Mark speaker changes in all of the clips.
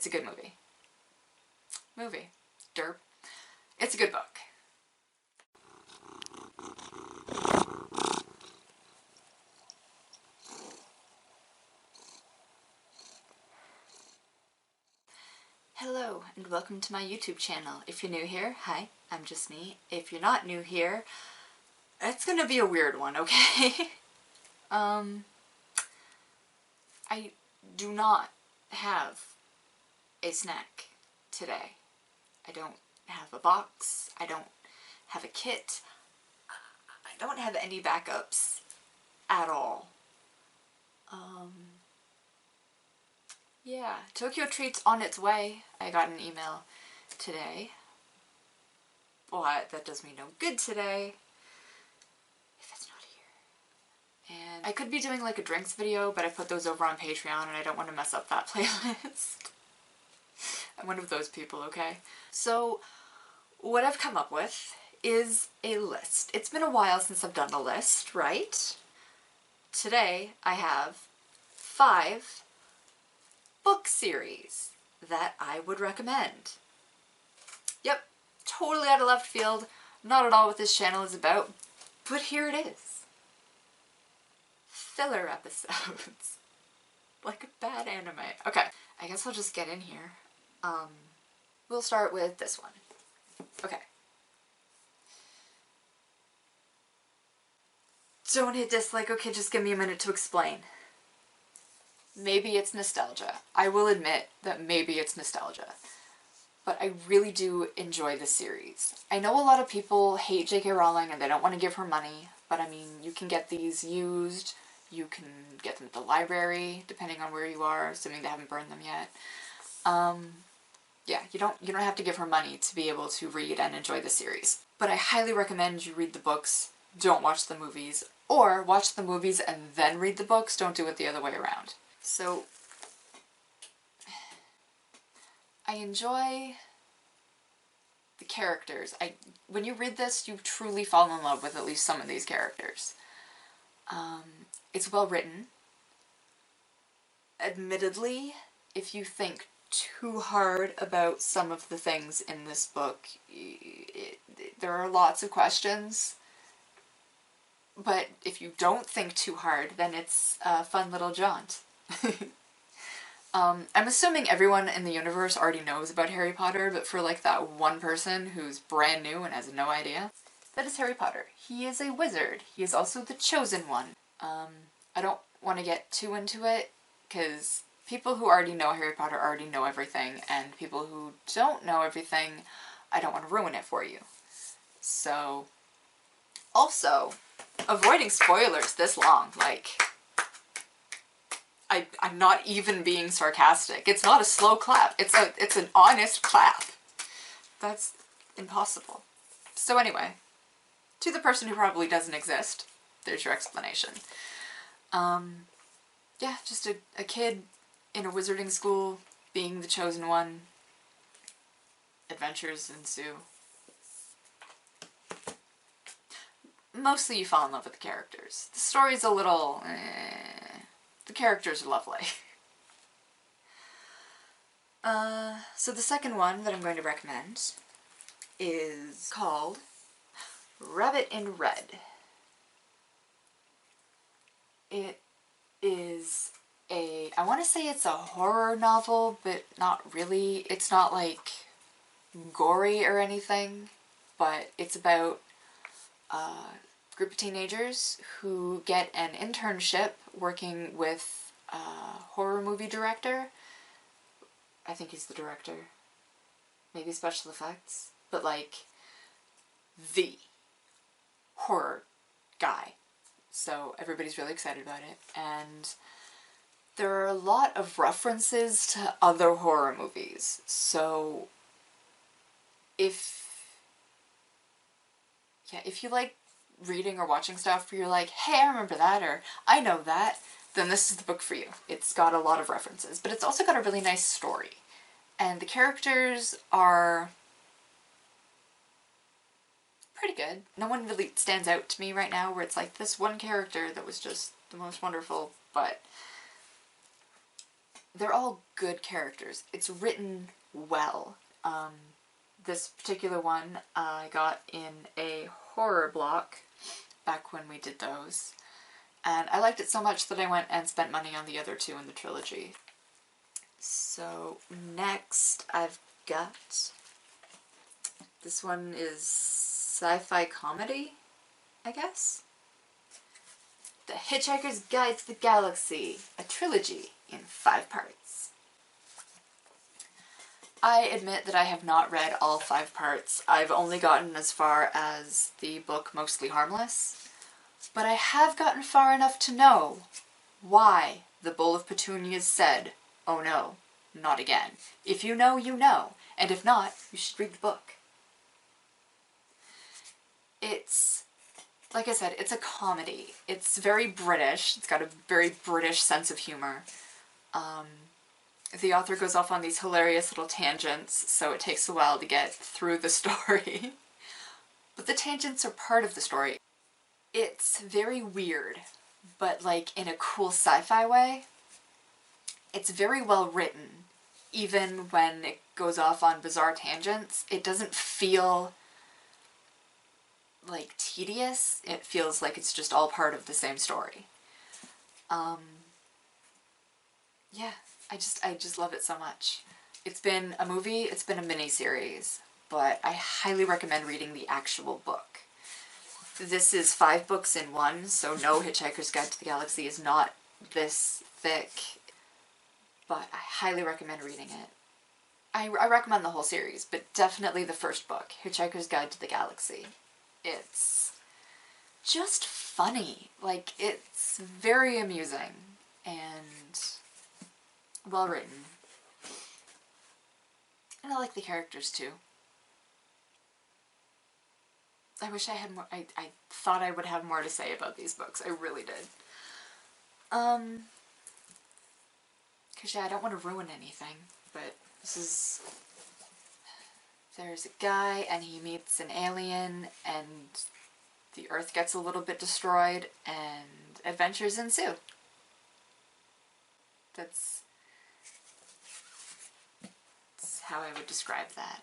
Speaker 1: It's a good movie. Movie. Derp. It's a good book. Hello, and welcome to my YouTube channel. If you're new here, hi, I'm just me. If you're not new here, it's gonna be a weird one, okay? I do not have a snack today. I don't have a box, I don't have a kit, I don't have any backups at all. Yeah, Tokyo Treat's on its way. I got an email today, but that does me no good today if it's not here. And I could be doing like a drinks video, but I put those over on Patreon and I don't want to mess up that playlist. I'm one of those people, okay? So what I've come up with is a list. It's been a while since I've done a list, right? Today I have 5 book series that I would recommend. Yep, totally out of left field, not at all what this channel is about, but here it is. Filler episodes. Like a bad anime. Okay, I guess I'll just get in here. We'll start with this one. Okay. Don't hit dislike, okay, just give me a minute to explain. Maybe it's nostalgia. I will admit that maybe it's nostalgia. But I really do enjoy this series. I know a lot of people hate J.K. Rowling and they don't want to give her money, but I mean, you can get these used, you can get them at the library, depending on where you are, assuming they haven't burned them yet. Yeah, you don't have to give her money to be able to read and enjoy the series. But I highly recommend you read the books, don't watch the movies, or watch the movies and then read the books, don't do it the other way around. So, I enjoy the characters. When you read this, you truly fall in love with at least some of these characters. It's well written. Admittedly, if you think too hard about some of the things in this book, there are lots of questions. But if you don't think too hard, then it's a fun little jaunt. I'm assuming everyone in the universe already knows about Harry Potter, but for like that one person who's brand new and has no idea, that is Harry Potter. He is a wizard. He is also the chosen one. I don't want to get too into it, because people who already know Harry Potter already know everything, and people who don't know everything, I don't want to ruin it for you. So, also, avoiding spoilers this long, like, I'm not even being sarcastic. It's not a slow clap. It's an honest clap. That's impossible. So anyway, to the person who probably doesn't exist, there's your explanation. Yeah, just a kid in a wizarding school, being the chosen one. Adventures ensue. Mostly you fall in love with the characters. The story's a little the characters are lovely. So the second one that I'm going to recommend is called Rabbit in Red. It is I want to say it's a horror novel, but not really. It's not like gory or anything, but it's about a group of teenagers who get an internship working with a horror movie director. I think he's the director. Maybe special effects. But like, the horror guy. So everybody's really excited about it. And there are a lot of references to other horror movies. So if you like reading or watching stuff where you're like, hey, I remember that, or I know that, then this is the book for you. It's got a lot of references, but it's also got a really nice story. And the characters are pretty good. No one really stands out to me right now where it's like this one character that was just the most wonderful, but they're all good characters. It's written well. This particular one I got in a horror block back when we did those. And I liked it so much that I went and spent money on the other two in the trilogy. So next I've got, this one is sci-fi comedy, I guess? The Hitchhiker's Guide to the Galaxy, a trilogy in 5 parts. I admit that I have not read all 5 parts. I've only gotten as far as the book Mostly Harmless, but I have gotten far enough to know why the Bowl of Petunias said, "Oh no, not again." If you know, you know, and if not, you should read the book. It's, like I said, it's a comedy. It's very British. It's got a very British sense of humor. The author goes off on these hilarious little tangents, so it takes a while to get through the story. But the tangents are part of the story. It's very weird, but like in a cool sci-fi way. It's very well written. Even when it goes off on bizarre tangents, it doesn't feel like tedious. It feels like it's just all part of the same story. Yeah, I just love it so much. It's been a movie, it's been a mini-series, but I highly recommend reading the actual book. This is 5 books in one, so no, Hitchhiker's Guide to the Galaxy is not this thick, but I highly recommend reading it. I recommend the whole series, but definitely the first book, Hitchhiker's Guide to the Galaxy. It's just funny. Like, it's very amusing and well written. And I like the characters too. I wish I had more. I thought I would have more to say about these books. I really did. Cause yeah, I don't want to ruin anything, but this is, there's a guy and he meets an alien and the Earth gets a little bit destroyed and adventures ensue. That's how I would describe that.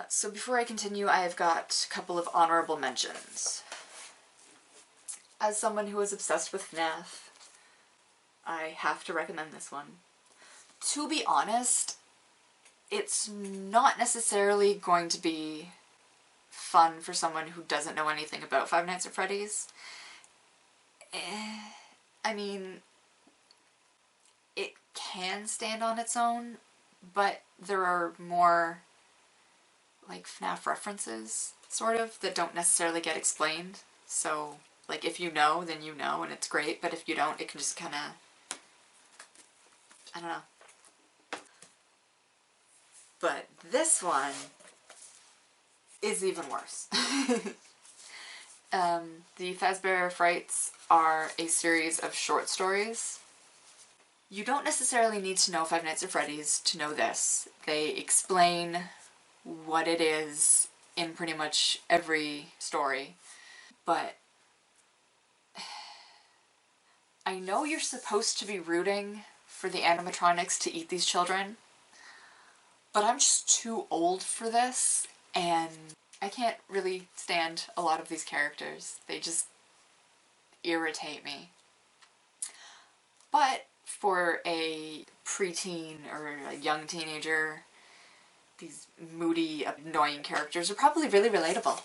Speaker 1: So before I continue, I have got a couple of honorable mentions. As someone who is obsessed with FNAF, I have to recommend this one. To be honest, it's not necessarily going to be fun for someone who doesn't know anything about Five Nights at Freddy's. I mean, it can stand on its own, but there are more like FNAF references, sort of, that don't necessarily get explained. So, like, if you know, then you know, and it's great, but if you don't, it can just kind of, I don't know. But this one is even worse. The Fazbear Frights are a series of short stories. You don't necessarily need to know Five Nights at Freddy's to know this. They explain what it is in pretty much every story, but I know you're supposed to be rooting for the animatronics to eat these children, but I'm just too old for this, and I can't really stand a lot of these characters. They just irritate me. But for a preteen or a young teenager, these moody, annoying characters are probably really relatable.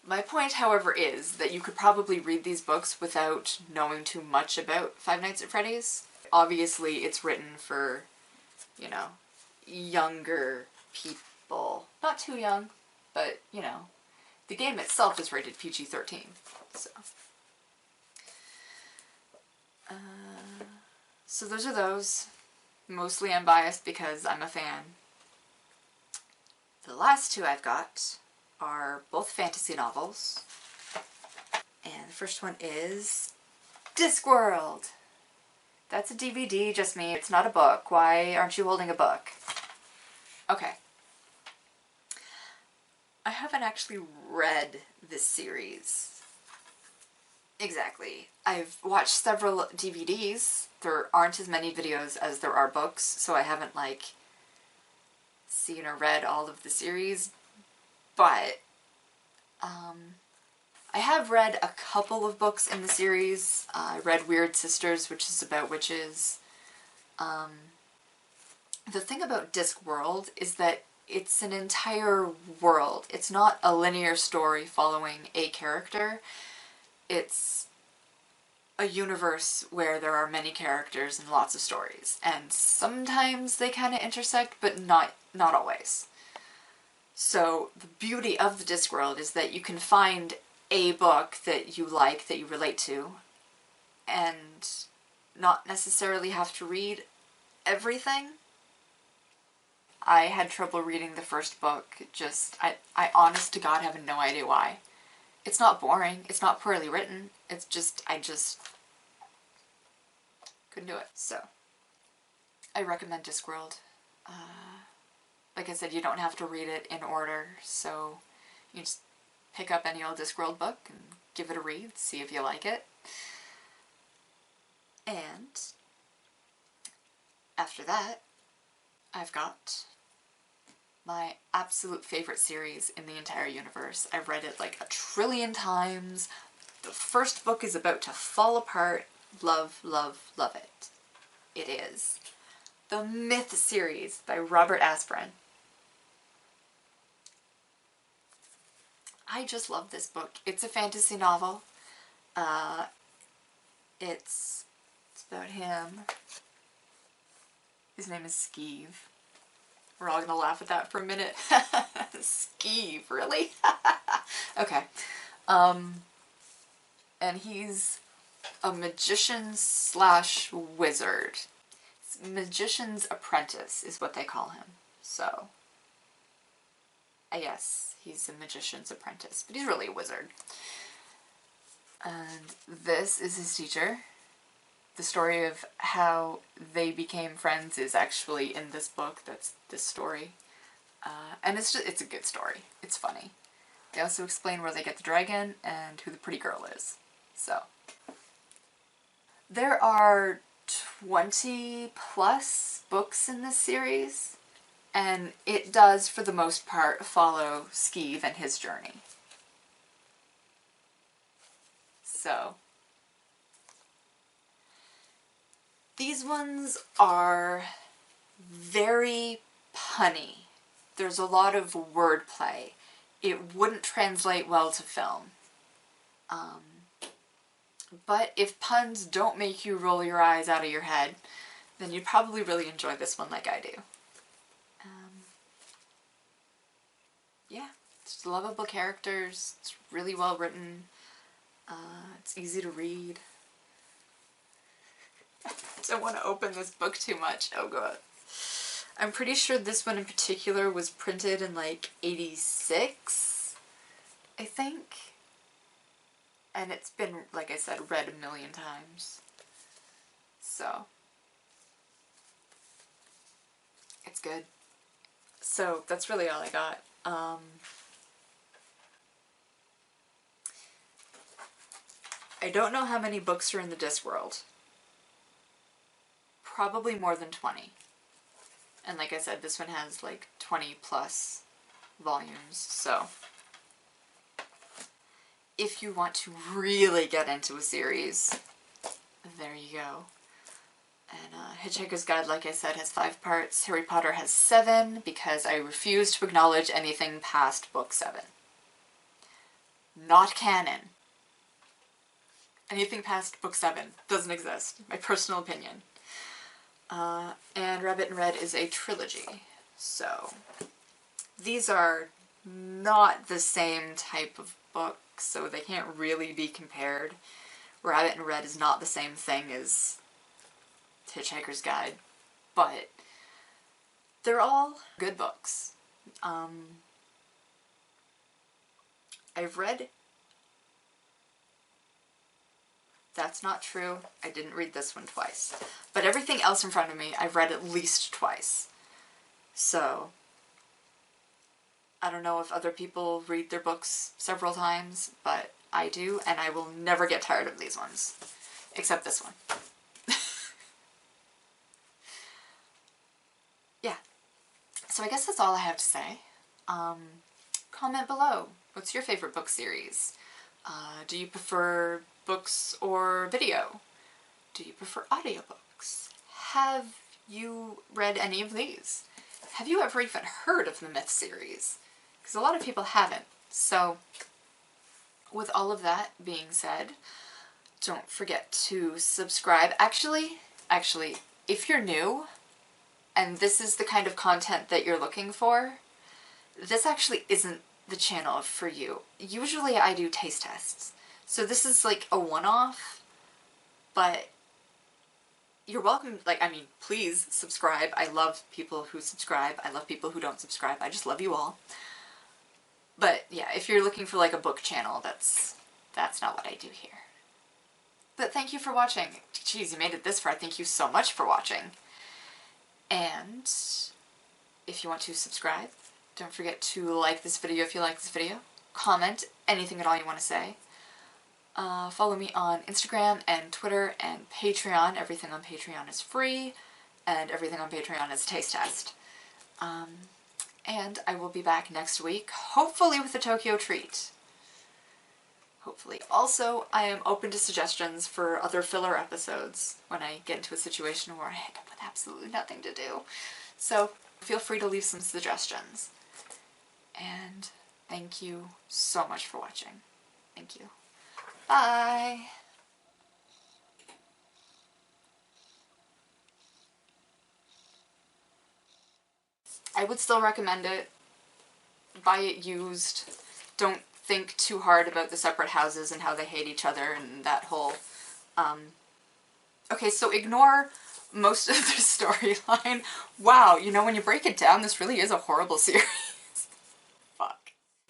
Speaker 1: My point, however, is that you could probably read these books without knowing too much about Five Nights at Freddy's. Obviously, it's written for, you know, younger people. Not too young, but, you know, the game itself is rated PG-13, so. So those are those. Mostly unbiased because I'm a fan. The last two I've got are both fantasy novels. And the first one is Discworld. That's a DVD, just me. It's not a book. Why aren't you holding a book? Okay. I haven't actually read this series. Exactly. I've watched several DVDs. There aren't as many videos as there are books, so I haven't, like, seen or read all of the series, but, I have read a couple of books in the series. I read Weird Sisters, which is about witches. The thing about Discworld is that it's an entire world. It's not a linear story following a character. It's a universe where there are many characters and lots of stories. And sometimes they kind of intersect, but not always. So the beauty of the Discworld is that you can find a book that you like, that you relate to, and not necessarily have to read everything. I had trouble reading the first book, I honest to God have no idea why. It's not boring, it's not poorly written, it's just, I just couldn't do it. So, I recommend Discworld. Like I said, you don't have to read it in order, so you just pick up any old Discworld book and give it a read, see if you like it. And after that, I've got my absolute favorite series in the entire universe. I've read it like 1,000,000,000 times. The first book is about to fall apart. Love, love, love it. It is the Myth series by Robert Asprin. I just love this book. It's a fantasy novel. It's about him. His name is Skeeve. We're all gonna laugh at that for a minute. Skeeve, really? Okay. And he's a magician slash wizard. Magician's apprentice is what they call him. So, yes, he's a magician's apprentice, but he's really a wizard. And this is his teacher. The story of how they became friends is actually in this book. That's this story. And it's a good story. It's funny. They also explain where they get the dragon and who the pretty girl is. So, there are 20 plus books in this series, and it does, for the most part, follow Skeeve and his journey. So, these ones are very punny. There's a lot of wordplay. It wouldn't translate well to film. But if puns don't make you roll your eyes out of your head, then you'd probably really enjoy this one like I do. Yeah, it's lovable characters, it's really well written, it's easy to read. I don't want to open this book too much, oh god. I'm pretty sure this one in particular was printed in like 86, I think. And it's been, like I said, read 1,000,000 times. So, it's good. So, that's really all I got. I don't know how many books are in the Discworld. Probably more than 20. And like I said, this one has like 20 plus volumes, so if you want to really get into a series, there you go. And Hitchhiker's Guide, like I said, has 5 parts. Harry Potter has 7, because I refuse to acknowledge anything past book 7. Not canon. Anything past book 7 doesn't exist. My personal opinion. And Rabbit in Red is a trilogy. So, these are not the same type of book, so they can't really be compared. Rabbit in Red is not the same thing as Hitchhiker's Guide, but they're all good books. I've read... That's not true. I didn't read this one twice. But everything else in front of me, I've read at least twice. So, I don't know if other people read their books several times, but I do, and I will never get tired of these ones. Except this one. Yeah. So I guess that's all I have to say. Comment below. What's your favorite book series? Do you prefer books or video? Do you prefer audiobooks? Have you read any of these? Have you ever even heard of the Myth series? Because a lot of people haven't. So, with all of that being said, don't forget to subscribe. Actually, if you're new, and this is the kind of content that you're looking for, this actually isn't the channel for you. Usually I do taste tests, so this is like a one-off, but you're welcome, like, I mean, please subscribe. I love people who subscribe. I love people who don't subscribe. I just love you all. But yeah, if you're looking for like a book channel, that's not what I do here. But thank you for watching. Jeez, you made it this far. Thank you so much for watching. And if you want to subscribe, don't forget to like this video if you like this video. Comment anything at all you want to say. Follow me on Instagram and Twitter and Patreon. Everything on Patreon is free, and everything on Patreon is taste test. And I will be back next week, hopefully with a Tokyo treat. Hopefully. Also, I am open to suggestions for other filler episodes when I get into a situation where I end up with absolutely nothing to do. So feel free to leave some suggestions. And thank you so much for watching. Thank you. Bye! I would still recommend it. Buy it used. Don't think too hard about the separate houses and how they hate each other and that whole... Okay, so ignore most of the storyline. Wow, you know, when you break it down, this really is a horrible series.